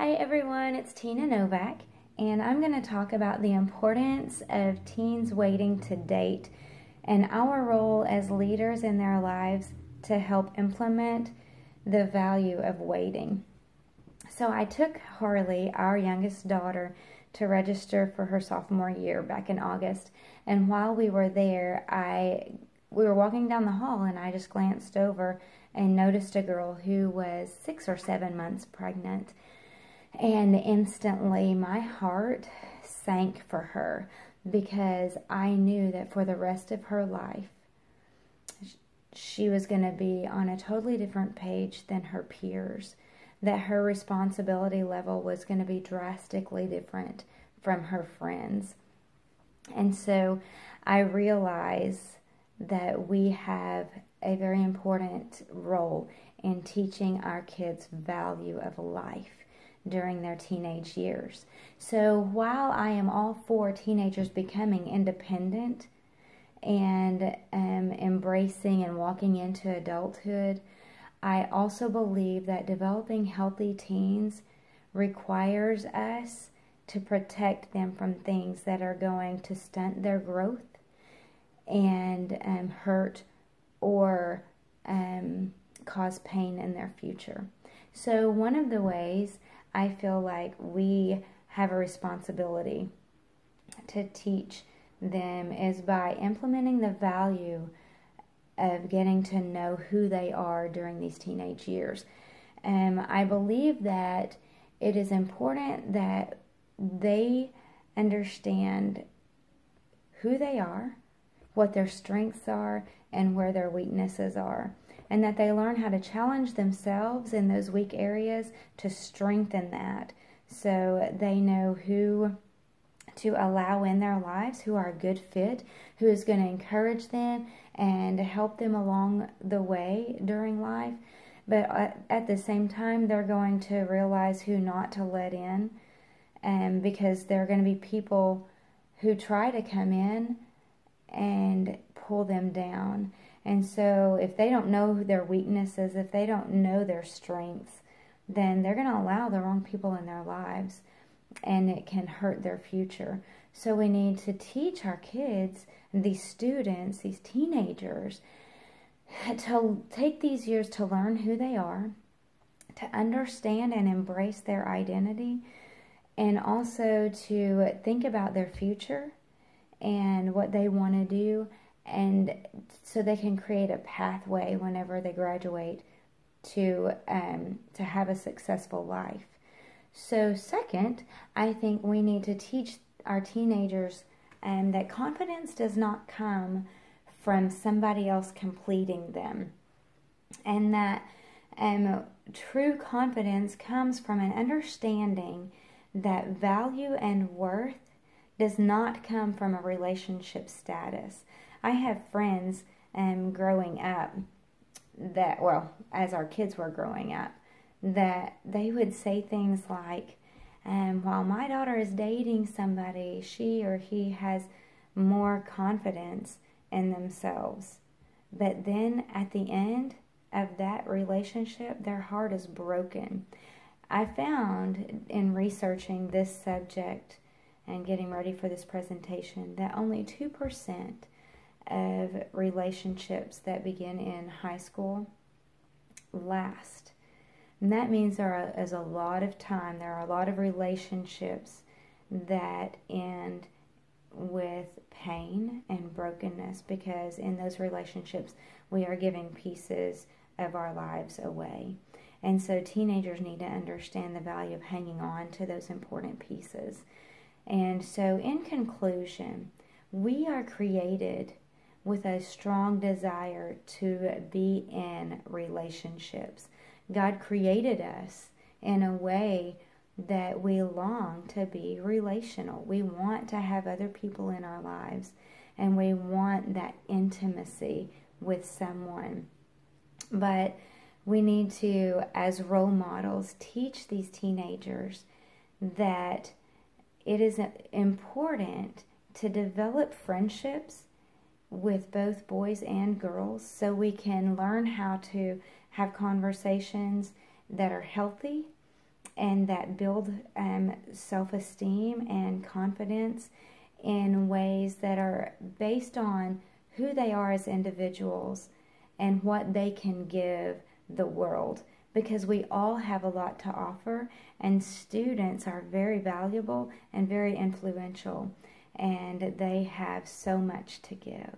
Hi everyone, it's Tina Novak, and I'm going to talk about the importance of teens waiting to date and our role as leaders in their lives to help implement the value of waiting. So I took Harley, our youngest daughter, to register for her sophomore year back in August, and while we were there, we were walking down the hall and I just glanced over and noticed a girl who was 6 or 7 months pregnant. And instantly my heart sank for her because I knew that for the rest of her life, she was going to be on a totally different page than her peers, that her responsibility level was going to be drastically different from her friends. And so I realize that we have a very important role in teaching our kids value of life during their teenage years. So while I am all for teenagers becoming independent and embracing and walking into adulthood, I also believe that developing healthy teens requires us to protect them from things that are going to stunt their growth and hurt or cause pain in their future. So one of the ways I feel like we have a responsibility to teach them is by implementing the value of getting to know who they are during these teenage years. I believe that it is important that they understand who they are, what their strengths are, and where their weaknesses are, and that they learn how to challenge themselves in those weak areas to strengthen that, so they know who to allow in their lives, who are a good fit, who is going to encourage them and help them along the way during life. But at the same time, they're going to realize who not to let in, because there are going to be people who try to come in and pull them down. And so if they don't know their weaknesses, if they don't know their strengths, then they're going to allow the wrong people in their lives, and it can hurt their future. So we need to teach our kids, these students, these teenagers, to take these years to learn who they are, to understand and embrace their identity, and also to think about their future and what they want to do, and so they can create a pathway whenever they graduate to have a successful life. So second, I think we need to teach our teenagers that confidence does not come from somebody else completing them, and that true confidence comes from an understanding that value and worth does not come from a relationship status. I have friends growing up that, well, as our kids were growing up, that they would say things like, while my daughter is dating somebody, she or he has more confidence in themselves. But then at the end of that relationship, their heart is broken. I found in researching this subject and getting ready for this presentation that only 2% of relationships that begin in high school last. And that means there is a lot of time, there are a lot of relationships that end with pain and brokenness, because in those relationships we are giving pieces of our lives away. And so teenagers need to understand the value of hanging on to those important pieces. And so in conclusion, we are created with a strong desire to be in relationships. God created us in a way that we long to be relational. We want to have other people in our lives, and we want that intimacy with someone. But we need to, as role models, teach these teenagers that it is important to develop friendships with both boys and girls, so we can learn how to have conversations that are healthy and that build self-esteem and confidence in ways that are based on who they are as individuals and what they can give the world, because we all have a lot to offer, and students are very valuable and very influential, and they have so much to give.